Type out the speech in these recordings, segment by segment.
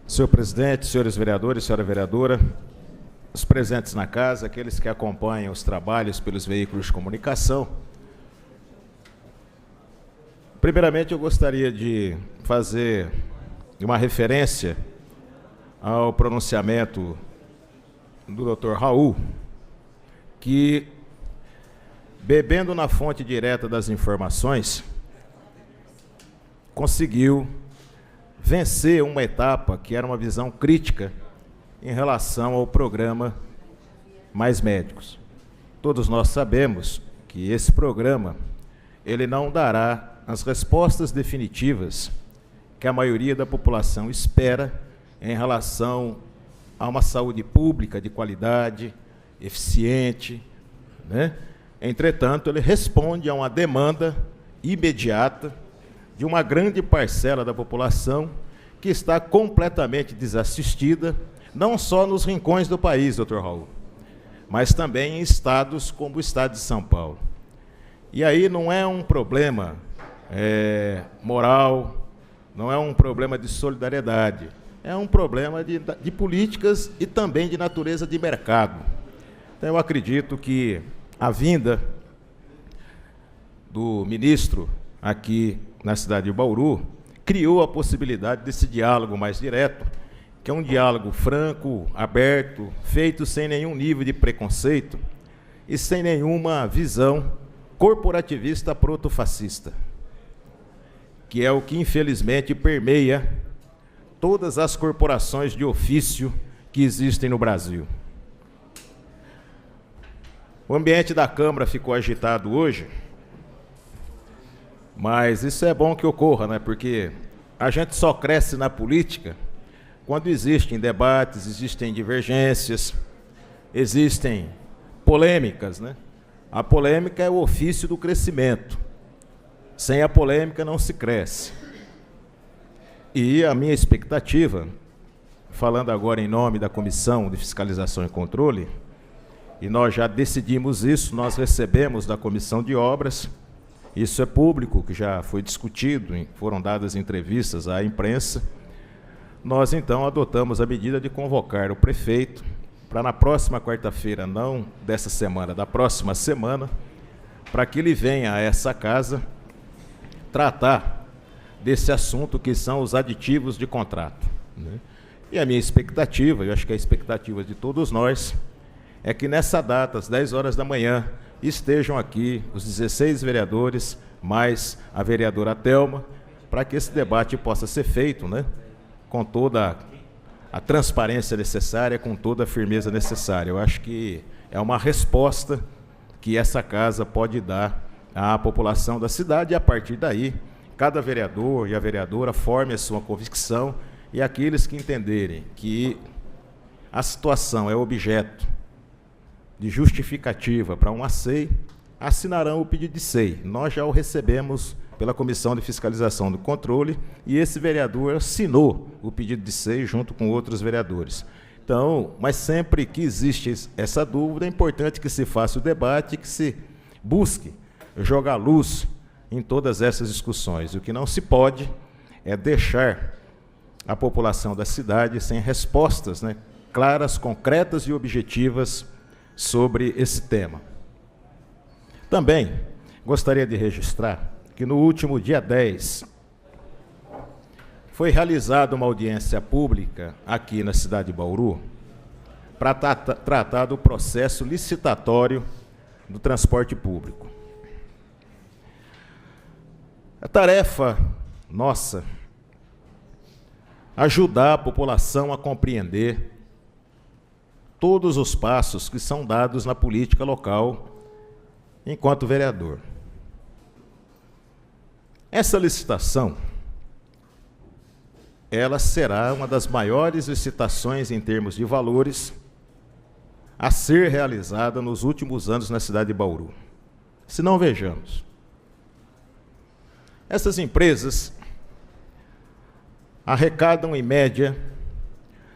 Senhor presidente, senhores vereadores, senhora vereadora, os presentes na casa, aqueles que acompanham os trabalhos pelos veículos de comunicação. Primeiramente, eu gostaria de fazer uma referência ao pronunciamento do Dr. Raul, que, bebendo na fonte direta das informações, conseguiu vencer uma etapa que era uma visão crítica em relação ao programa Mais Médicos. Todos nós sabemos que esse programa ele não dará as respostas definitivas que a maioria da população espera em relação a uma saúde pública de qualidade, eficiente, né? Entretanto, ele responde a uma demanda imediata de uma grande parcela da população que está completamente desassistida, não só nos rincões do país, doutor Raul, mas também em estados como o estado de São Paulo. E aí não é um problema moral, não é um problema de solidariedade, é um problema de políticas e também de natureza de mercado. Então, eu acredito que a vinda do ministro aqui na cidade de Bauru criou a possibilidade desse diálogo mais direto, que é um diálogo franco, aberto, feito sem nenhum nível de preconceito e sem nenhuma visão corporativista protofascista, que é o que infelizmente permeia todas as corporações de ofício que existem no Brasil. O ambiente da Câmara ficou agitado hoje, mas isso é bom que ocorra, né? Porque a gente só cresce na política quando existem debates, existem divergências, existem polêmicas, né? A polêmica é o ofício do crescimento. Sem a polêmica não se cresce. E a minha expectativa, falando agora em nome da Comissão de Fiscalização e Controle, e nós já decidimos isso, nós recebemos da Comissão de Obras, isso é público, que já foi discutido, foram dadas entrevistas à imprensa. Nós, então, adotamos a medida de convocar o prefeito para, na próxima quarta-feira, não dessa semana, da próxima semana, para que ele venha a essa casa tratar desse assunto que são os aditivos de contrato, né? E a minha expectativa, eu acho que a expectativa de todos nós, é que nessa data, às 10 horas da manhã, estejam aqui os 16 vereadores, mais a vereadora Thelma, para que esse debate possa ser feito, né, com toda a transparência necessária, com toda a firmeza necessária. Eu acho que é uma resposta que essa casa pode dar à população da cidade, e a partir daí, cada vereador e a vereadora forme a sua convicção, e aqueles que entenderem que a situação é objeto de justificativa para uma SEI, assinarão o pedido de SEI. Nós já o recebemos pela Comissão de Fiscalização do Controle, e esse vereador assinou o pedido de SEI junto com outros vereadores. Então, mas sempre que existe essa dúvida, é importante que se faça o debate, que se busque jogar luz em todas essas discussões. O que não se pode é deixar a população da cidade sem respostas, né, claras, concretas e objetivas sobre esse tema. Também gostaria de registrar que no último dia 10 foi realizada uma audiência pública aqui na cidade de Bauru para tratar do processo licitatório do transporte público. A tarefa nossa é ajudar a população a compreender todos os passos que são dados na política local enquanto vereador. Essa licitação, ela será uma das maiores licitações em termos de valores a ser realizada nos últimos anos na cidade de Bauru. Se não, vejamos. Essas empresas arrecadam, em média,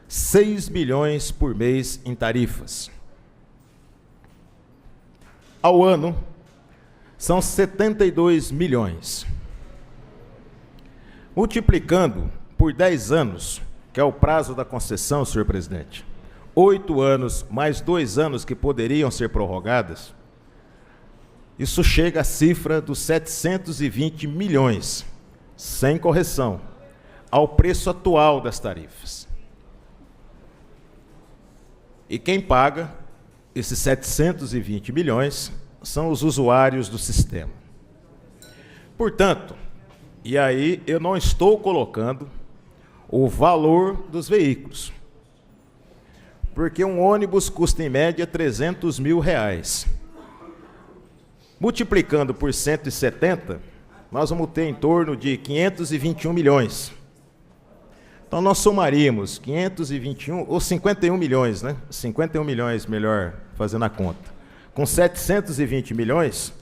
6 milhões por mês em tarifas. Ao ano, são 72 milhões. Multiplicando por 10 anos, que é o prazo da concessão, senhor presidente, 8 anos mais 2 anos que poderiam ser prorrogadas, isso chega à cifra dos 720 milhões, sem correção, ao preço atual das tarifas. E quem paga esses 720 milhões são os usuários do sistema. Portanto, e aí eu não estou colocando o valor dos veículos, porque um ônibus custa em média R$300 mil. Multiplicando por 170, nós vamos ter em torno de 521 milhões. Então nós somaríamos 521, ou 51 milhões, né? 51 milhões, melhor fazendo a conta. Com 720 milhões,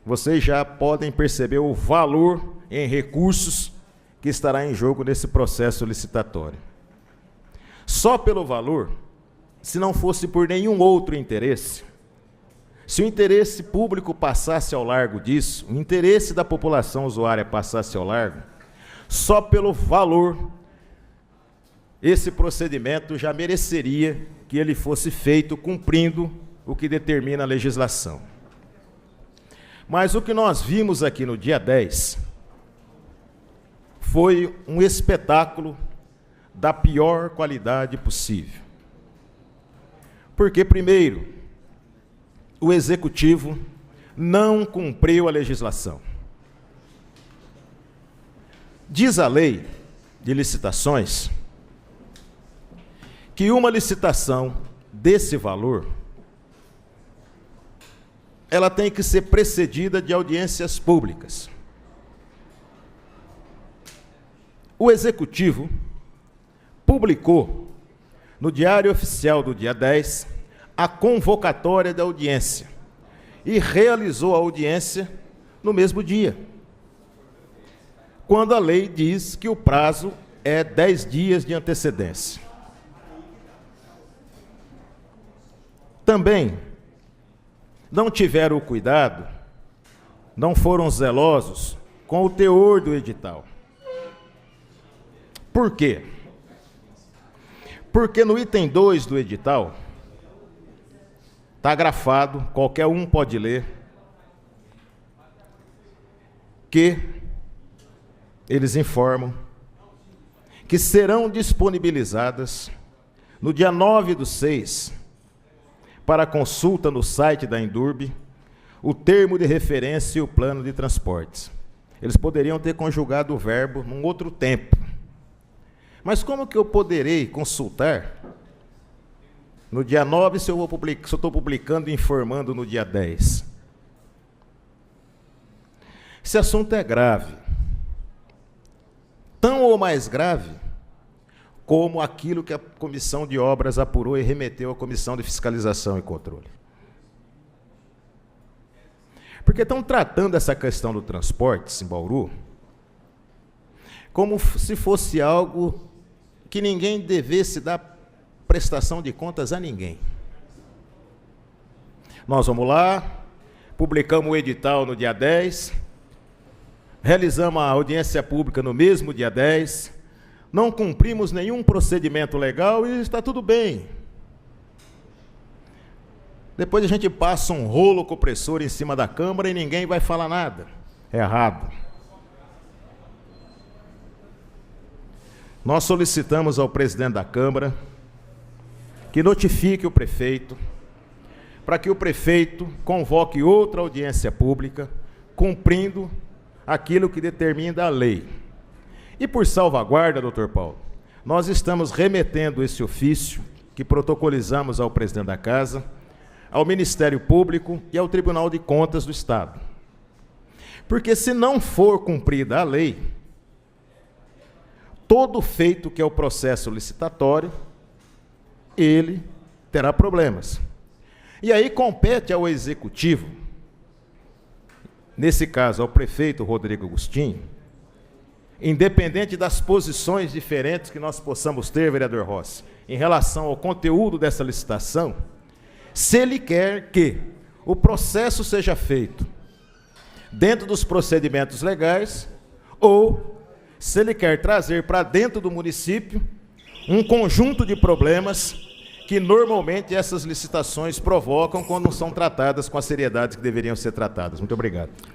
vocês já podem perceber o valor em recursos que estará em jogo nesse processo licitatório. Só pelo valor, se não fosse por nenhum outro interesse, se o interesse público passasse ao largo disso, o interesse da população usuária passasse ao largo, só pelo valor, esse procedimento já mereceria que ele fosse feito cumprindo o que determina a legislação. Mas o que nós vimos aqui no dia 10 foi um espetáculo da pior qualidade possível. Porque, primeiro, o Executivo não cumpriu a legislação. Diz a lei de licitações que uma licitação desse valor, ela tem que ser precedida de audiências públicas. O Executivo publicou no Diário Oficial do dia 10 a convocatória da audiência e realizou a audiência no mesmo dia, quando a lei diz que o prazo é 10 dias de antecedência. Também não tiveram o cuidado, não foram zelosos com o teor do edital. Por quê? Porque no item 2 do edital, está grafado, qualquer um pode ler, que eles informam que serão disponibilizadas no dia 9/6, para consulta no site da Endurbe, o termo de referência e o plano de transportes. Eles poderiam ter conjugado o verbo num outro tempo. Mas como que eu poderei consultar no dia 9 se eu estou publicando e informando no dia 10? Esse assunto é grave. Tão ou mais grave como aquilo que a Comissão de Obras apurou e remeteu à Comissão de Fiscalização e Controle. Porque estão tratando essa questão do transporte em Bauru como se fosse algo que ninguém devesse dar prestação de contas a ninguém. Nós vamos lá, publicamos o edital no dia 10, realizamos a audiência pública no mesmo dia 10, não cumprimos nenhum procedimento legal e está tudo bem. Depois a gente passa um rolo compressor em cima da Câmara e ninguém vai falar nada. É errado. Nós solicitamos ao presidente da Câmara que notifique o prefeito, para que o prefeito convoque outra audiência pública, cumprindo aquilo que determina a lei. E por salvaguarda, doutor Paulo, nós estamos remetendo esse ofício que protocolizamos ao presidente da Casa, ao Ministério Público e ao Tribunal de Contas do Estado. Porque se não for cumprida a lei, todo feito que é o processo licitatório, ele terá problemas. E aí compete ao Executivo, nesse caso ao prefeito Rodrigo Agostinho, independente das posições diferentes que nós possamos ter, vereador Rossi, em relação ao conteúdo dessa licitação, se ele quer que o processo seja feito dentro dos procedimentos legais ou se ele quer trazer para dentro do município um conjunto de problemas que normalmente essas licitações provocam quando não são tratadas com a seriedade que deveriam ser tratadas. Muito obrigado.